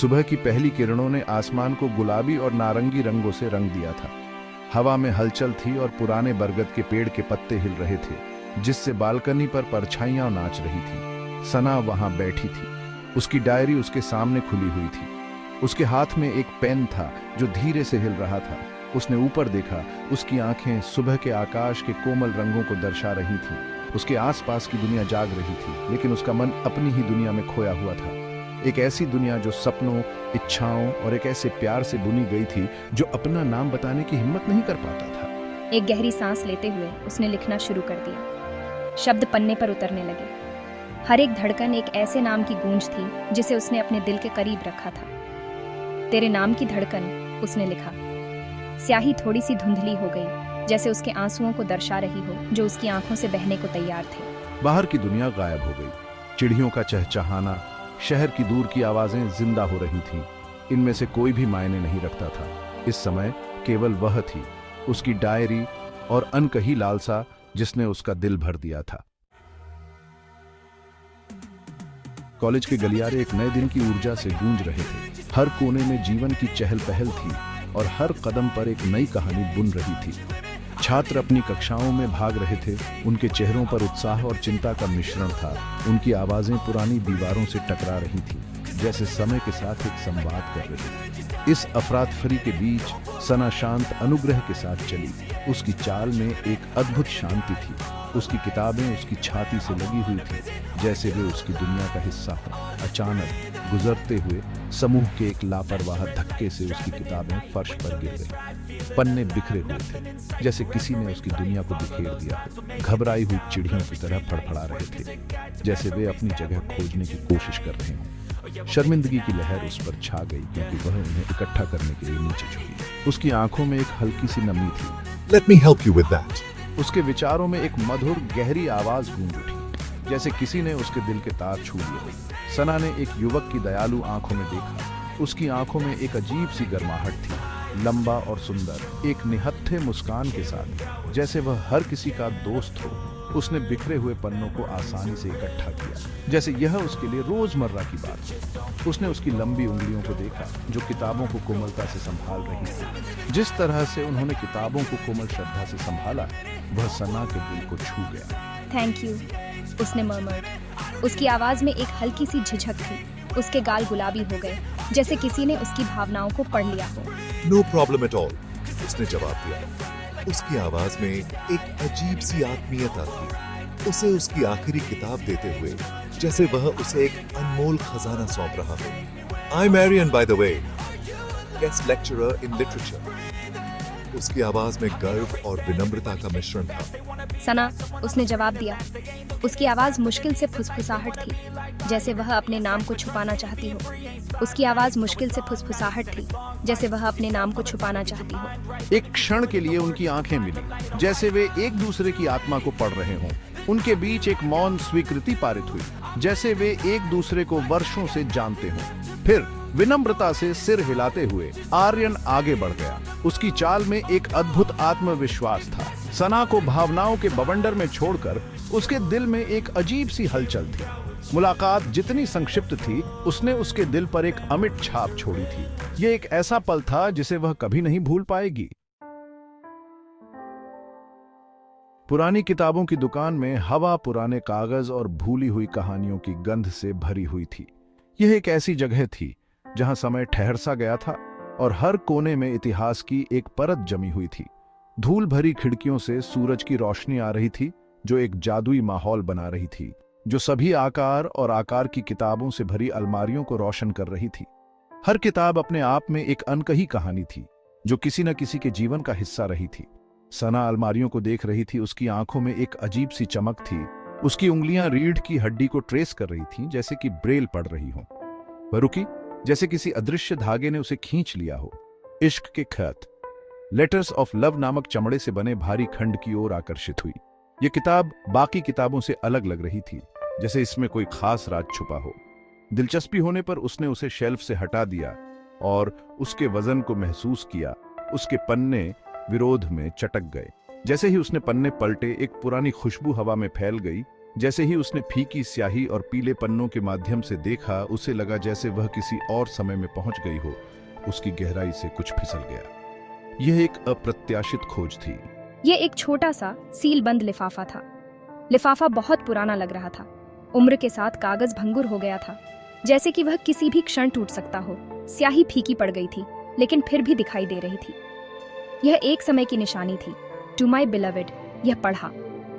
सुबह की पहली किरणों ने आसमान को गुलाबी और नारंगी रंगों से रंग दिया था। हवा में हलचल थी और पुराने बरगद के पेड़ के पत्ते हिल रहे थे, जिससे बालकनी पर परछाइयां नाच रही थी। सना वहां बैठी थी। उसकी डायरी उसके सामने खुली हुई थी। उसके हाथ में एक पेन था जो धीरे से हिल रहा था। उसने ऊपर देखा। उसकी आंखें सुबह के आकाश के कोमल रंगों को दर्शा रही थीं। उसके आसपास की दुनिया जाग रही थी, लेकिन उसका मन अपनी ही दुनिया में खोया हुआ था। एक ऐसी दुनिया जो सपनों, इच्छाओं और एक ऐसे प्यार से बुनी गई थी जो अपना नाम बताने की हिम्मत नहीं कर पाता था। एक गहरी सांस लेते हुए उसने लिखना शुरू कर दिया। शब्द पन्ने पर उतरने लगे। हर एक धड़कन एक ऐसे नाम की गूंज थी जिसे उसने अपने दिल के करीब रखा था। तेरे नाम की धड़कन, उसने लिखा। स्याही थोड़ी सी धुंधली हो गई, जैसे उसके आंसुओं को दर्शा रही हो जो उसकी आंखों से बहने को तैयार थे। बाहर की दुनिया गायब हो गई। चिड़ियों का चहचहाना, शहर की दूर की आवाजें जिंदा हो रही थीं। इनमें से कोई भी मायने नहीं रखता था। इस समय केवल वह थी, उसकी डायरी और अनकही लालसा जिसने उसका दिल भर दिया था। कॉलेज के गलियारे एक नए दिन की ऊर्जा से गूंज रहे थे। हर कोने में जीवन की चहल पहल थी और हर कदम पर एक नई कहानी बुन रही थी। छात्र अपनी कक्षाओं में भाग रहे थे। उनके चेहरों पर उत्साह और चिंता का मिश्रण था। उनकी आवाजें पुरानी दीवारों से टकरा रही थीं, जैसे समय के साथ एक संवाद कर रही थी। इस अफरातफरी के बीच सना शांत अनुग्रह के साथ चली। उसकी चाल में एक अद्भुत शांति थी। उसकी किताबें उसकी छाती से लगी हुई थी, जैसे वे उसकी दुनिया का हिस्सा हो। अचानक गुजरते हुए समूह के एक लापरवाह धक्के से उसकी किताबें फर्श पर गिर गईं। पन्ने बिखरे हुए थे, जैसे किसी ने उसकी दुनिया को बिखेर दिया हो। घबराई हुई चिड़ियों की तरह फड़फड़ा रहे थे, जैसे वे अपनी जगह खोजने की कोशिश कर रहे हों। शर्मिंदगी की लहर उस पर छा गई, क्योंकि वह उन्हें इकट्ठा करने के लिए नीचे झुकी। उसकी आंखों में एक हल्की सी नमी थी। Let me help you with that. उसके विचारों में एक मधुर गहरी आवाज गूंज उठी, जैसे किसी ने उसके दिल के तार छू लिए। सना ने एक युवक की दयालु आंखों में देखा। उसकी आंखों में एक अजीब सी गर्माहट थी, लंबा और सुंदर, एक निहत्थे मुस्कान के साथ, जैसे वह हर किसी का दोस्त हो। उसने बिखरे हुए पन्नों को आसानी से इकट्ठा किया, जैसे यह उसके लिए रोजमर्रा की बात है। उसने उसकी लंबी उंगलियों को देखा, जो किताबों को कोमलता से संभाल रही थी। जिस तरह से उन्होंने किताबों को कोमल श्रद्धा से संभाला, वह सना के दिल को छू गया। थैंक यू, उसने मर्मर्ड। उसकी आवाज में एक हल्की सी झिझक थी। उसके गाल गुलाबी हो गए, जैसे किसी ने उसकी भावनाओं को पढ़ लिया हो। No problem at all, उसने जवाब दिया। उसकी आवाज में एक अजीब सी आत्मीयता थी। उसे उसकी आखिरी किताब देते हुए जैसे वह उसे एक अनमोल खजाना सौंप रहा हो। I'm Marian, by the way, guest lecturer in literature. उसकी आवाज में गर्व और विनम्रता का मिश्रण था। सना, उसने जवाब दिया। उसकी आवाज मुश्किल से फुसफुसाहट थी, जैसे वह अपने नाम को छुपाना चाहती हो। उसकी आवाज मुश्किल से फुसफुसाहट थी, जैसे वह अपने नाम को छुपाना चाहती हो। एक क्षण के लिए उनकी आंखें मिली, जैसे वे एक दूसरे की आत्मा को पढ़ रहे हों। उनके बीच एक मौन स्वीकृति पारित हुई, जैसे वे एक दूसरे को वर्षों से जानते हों। फिर विनम्रता से सिर हिलाते हुए आर्यन आगे बढ़ गया। उसकी चाल में एक अद्भुत आत्मविश्वास था। सना को भावनाओं के बवंडर में छोड़कर उसके दिल में एक अजीब सी हलचल थी। मुलाकात जितनी संक्षिप्त थी, उसने उसके दिल पर एक अमिट छाप छोड़ी थी। यह एक ऐसा पल था जिसे वह कभी नहीं भूल पाएगी। पुरानी किताबों की दुकान में हवा पुराने कागज और भूली हुई कहानियों की गंध से भरी हुई थी। यह एक ऐसी जगह थी जहां समय ठहर सा गया था और हर कोने में इतिहास की एक परत जमी हुई थी। धूल भरी खिड़कियों से सूरज की रोशनी आ रही थी, जो एक जादुई माहौल बना रही थी, जो सभी आकार और आकार की किताबों से भरी अलमारियों को रोशन कर रही थी। हर किताब अपने आप में एक अनकही कहानी थी, जो किसी न किसी के जीवन का हिस्सा रही थी। सना अलमारियों को देख रही थी। उसकी आंखों में एक अजीब सी चमक थी। उसकी उंगलियां रीढ़ की हड्डी को ट्रेस कर रही थीं, जैसे कि ब्रेल पढ़ रही हो। वह रुकी, जैसे किसी अदृश्य धागे ने उसे खींच लिया हो। इश्क के खत, लेटर्स ऑफ लव नामक चमड़े से बने भारी खंड की ओर आकर्षित हुई। यह किताब बाकी किताबों से अलग लग रही थी, जैसे इसमें कोई खास राज छुपा हो। दिलचस्पी होने पर उसने उसे शेल्फ से हटा दिया और उसके वजन को महसूस किया। उसके पन्ने विरोध में चटक गए। जैसे ही उसने पन्ने पलटे, एक पुरानी खुशबू हवा में फैल गई, जैसे ही उसने फीकी स्याही और पीले पन्नों के माध्यम से देखा, उसे लगा जैसे वह किसी और समय में पहुंच गई हो। उसकी गहराई से कुछ फिसल गया। यह एक अप्रत्याशित खोज थी। यह एक छोटा सा सील बंद लिफाफा था। लिफाफा बहुत पुराना लग रहा था। उम्र के साथ कागज भंगुर हो गया था, जैसे कि वह किसी भी क्षण टूट सकता हो। स्याही फीकी पड़ गई थी, लेकिन फिर भी दिखाई दे रही थी। यह एक समय की निशानी थी। टू माई बिलवेड, यह पढ़ा,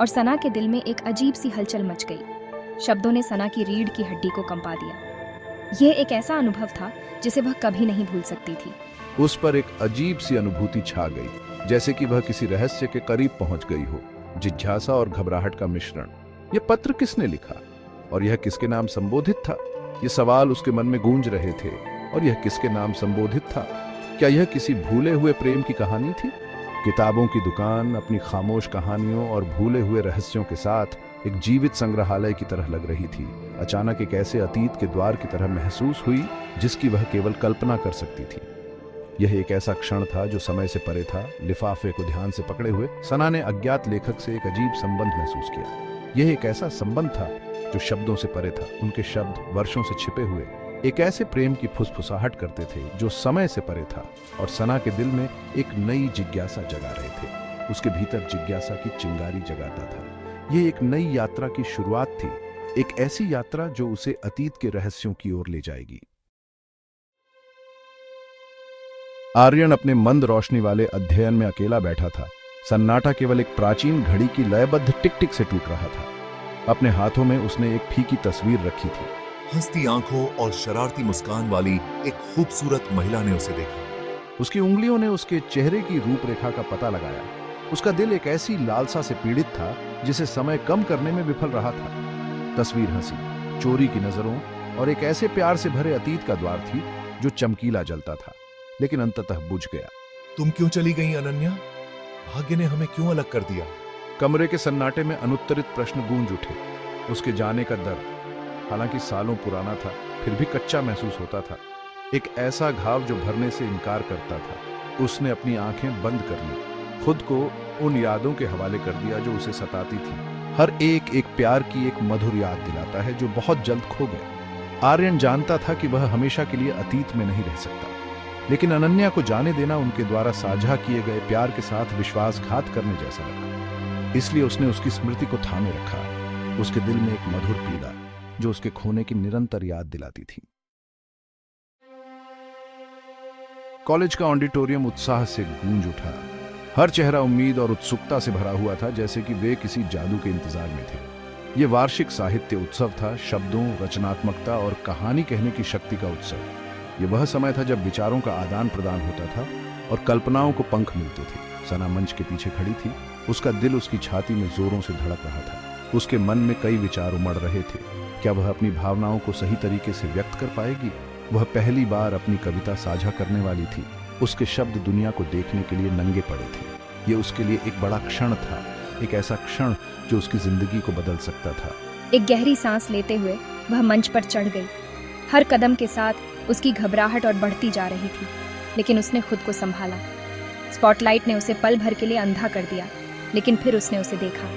और सना के दिल में एक अजीब सी हलचल मच गई। शब्दों ने सना की रीढ़ की हड्डी को कंपा दिया। यह एक ऐसा अनुभव था जिसे वह कभी नहीं भूल सकती थी। उस पर एक अजीब सी अनुभूति छा गई, जैसे कि वह किसी रहस्य के करीब पहुंच गई हो। जिज्ञासा और घबराहट का मिश्रण। यह पत्र किसने लिखा और यह किसके नाम संबोधित था? ये सवाल उसके मन में गूंज रहे थे। और यह किसके नाम संबोधित था? क्या यह किसी भूले हुए प्रेम की कहानी थी? किताबों की दुकान अपनी खामोश कहानियों और भूले हुए रहस्यों के साथ एक जीवित संग्रहालय की तरह लग रही थी। अचानक एक ऐसे अतीत के द्वार की तरह महसूस हुई जिसकी वह केवल कल्पना कर सकती थी। यह एक ऐसा क्षण था जो समय से परे था। लिफाफे को ध्यान से पकड़े हुए सना ने अज्ञात लेखक से एक अजीब संबंध महसूस किया। यह एक ऐसा संबंध था जो शब्दों से परे था। उनके शब्द वर्षों से छिपे हुए एक ऐसे प्रेम की फुसफुसाहट करते थे जो समय से परे था, और सना के दिल में एक नई जिज्ञासा जगा रहे थे। उसके भीतर जिज्ञासा की चिंगारी जगाता था। यह एक नई यात्रा की शुरुआत थी, एक ऐसी यात्रा जो उसे अतीत के रहस्यों की ओर ले जाएगी। आर्यन अपने मंद रोशनी वाले अध्ययन में अकेला बैठा था। सन्नाटा केवल एक प्राचीन घड़ी की लयबद्ध टिक टिक से टूट रहा था। अपने हाथों में उसने एक फीकी तस्वीर रखी थी। हंसती आंखों और शरारती मुस्कान वाली एक खूबसूरत महिला ने उसे देखा। उसकी उंगलियों ने उसके चेहरे की रूपरेखा का पता लगाया। उसका दिल एक ऐसी लालसा से पीड़ित था जिसे समय कम करने में विफल रहा था। तस्वीर हंसी, चोरी की नजरों और एक ऐसे प्यार से भरे अतीत का द्वार थी जो चमकीला जलता था, लेकिन अंततः बुझ गया। तुम क्यों चली गई अनन्या? भाग्य ने हमें क्यों अलग कर दिया? कमरे के सन्नाटे में अनुत्तरित प्रश्न गूंज उठे। उसके जाने का दर्द, हालांकि सालों पुराना था, फिर भी कच्चा महसूस होता था। एक ऐसा घाव जो भरने से इनकार करता था। उसने अपनी आंखें बंद कर ली, खुद को उन यादों के हवाले कर दिया जो उसे सताती थी। हर एक प्यार की एक मधुर याद दिलाता है जो बहुत जल्द खो गया। आर्यन जानता था कि वह हमेशा के लिए अतीत में नहीं रह सकता, लेकिन अनन्या को जाने देना उनके द्वारा साझा किए गए प्यार के साथ विश्वासघात करने जैसा लगा। इसलिए उसने उसकी स्मृति को थामे रखा। उसके दिल में एक मधुर पीड़ा जो उसके खोने की निरंतर याद दिलाती थी। कॉलेज का ऑडिटोरियम उत्साह से गूंज उठा। हर चेहरा उम्मीद और उत्सुकता से भरा हुआ था, जैसे कि वे किसी जादू के इंतजार में थे। यह वार्षिक साहित्य उत्सव था, शब्दों, रचनात्मकता और कहानी कहने की शक्ति का उत्सव। यह वह समय था जब विचारों का आदान प्रदान होता था और कल्पनाओं को पंख मिलते थे। सना मंच के पीछे खड़ी थी। उसका दिल उसकी छाती में जोरों से धड़क रहा था। उसके मन में कई विचार उमड़ रहे थे। क्या वह अपनी भावनाओं को सही तरीके से व्यक्त कर पाएगी? वह पहली बार अपनी कविता साझा करने वाली थी। उसके शब्द दुनिया को देखने के लिए नंगे पड़े थे। ये उसके लिए एक बड़ा क्षण था, एक ऐसा क्षण जो उसकी जिंदगी को बदल सकता था। एक गहरी सांस लेते हुए वह मंच पर चढ़ गई। हर कदम के साथ उसकी घबराहट और बढ़ती जा रही थी, लेकिन उसने खुद को संभाला। स्पॉटलाइट ने उसे पल भर के लिए अंधा कर दिया, लेकिन फिर उसने उसे देखा।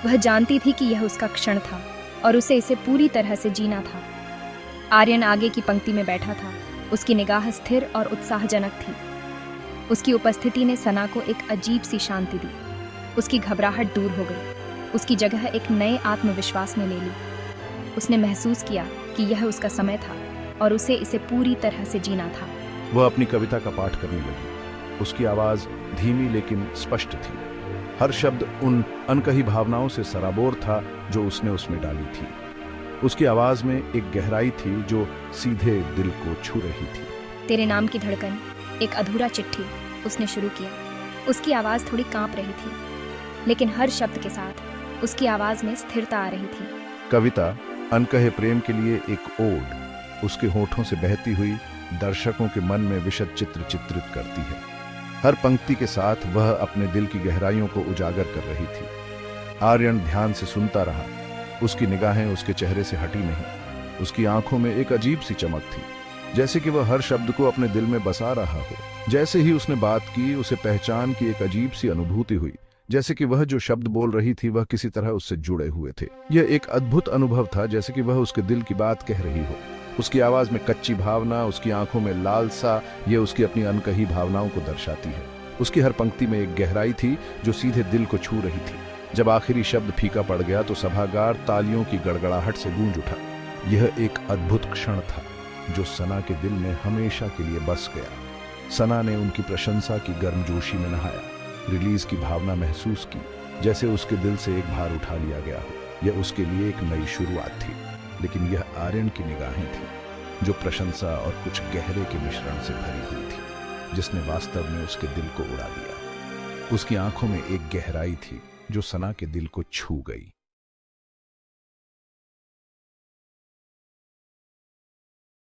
वह जानती थी कि यह उसका क्षण था और उसे इसे पूरी तरह से जीना था। आर्यन आगे की पंक्ति में बैठा था। उसकी निगाह स्थिर और उत्साहजनक थी। उसकी उपस्थिति ने सना को एक अजीब सी शांति दी। उसकी घबराहट दूर हो गई। उसकी जगह एक नए आत्मविश्वास ने ले ली। उसने महसूस किया कि यह उसका समय था और उसे इसे पूरी तरह से जीना था। वह अपनी कविता का पाठ करने लगी। उसकी आवाज धीमी लेकिन स्पष्ट थी। हर शब्द उन अनकही भावनाओं से सराबोर था जो उसने उसमें डाली थी। उसकी आवाज में एक गहराई थी जो सीधे दिल को छू रही थी। तेरे नाम की धड़कन, एक अधूरा चिट्ठी, उसने शुरू किया। उसकी आवाज थोड़ी कांप रही थी, लेकिन हर शब्द के साथ उसकी आवाज में स्थिरता आ रही थी। कविता अनकहे प्रेम के लिए एक ओड उसके होठों से बहती हुई दर्शकों के मन में विशद चित्र चित्रित करती है। हर पंक्ति के साथ वह अपने दिल की गहराइयों को उजागर कर रही थी। आर्यन ध्यान से सुनता रहा। उसकी निगाहें उसके चेहरे से हटी नहीं। उसकी आंखों में एक अजीब सी चमक थी, जैसे कि वह हर शब्द को अपने दिल में बसा रहा हो। जैसे ही उसने बात की, उसे पहचान की एक अजीब सी अनुभूति हुई, जैसे कि वह जो शब्द बोल रही थी वह किसी तरह उससे जुड़े हुए थे। यह एक अद्भुत अनुभव था, जैसे कि वह उसके दिल की बात कह रही हो। उसकी आवाज में कच्ची भावना, उसकी आंखों में लालसा, यह उसकी अपनी अनकही भावनाओं को दर्शाती है। उसकी हर पंक्ति में एक गहराई थी जो सीधे दिल को छू रही थी। जब आखिरी शब्द फीका पड़ गया तो सभागार तालियों की गड़गड़ाहट से गूंज उठा। यह एक अद्भुत क्षण था जो सना के दिल में हमेशा के लिए बस गया। सना ने उनकी प्रशंसा की गर्मजोशी में नहाया, रिलीज की भावना महसूस की, जैसे उसके दिल से एक भार उठा लिया गया हो। यह उसके लिए एक नई शुरुआत थी, लेकिन यह आर्यन की निगाहें थी जो प्रशंसा और कुछ गहरे के मिश्रण से भरी हुई थी, जिसने वास्तव में उसके दिल को उड़ा दिया। उसकी आंखों में एक गहराई थी जो सना के दिल को छू गई।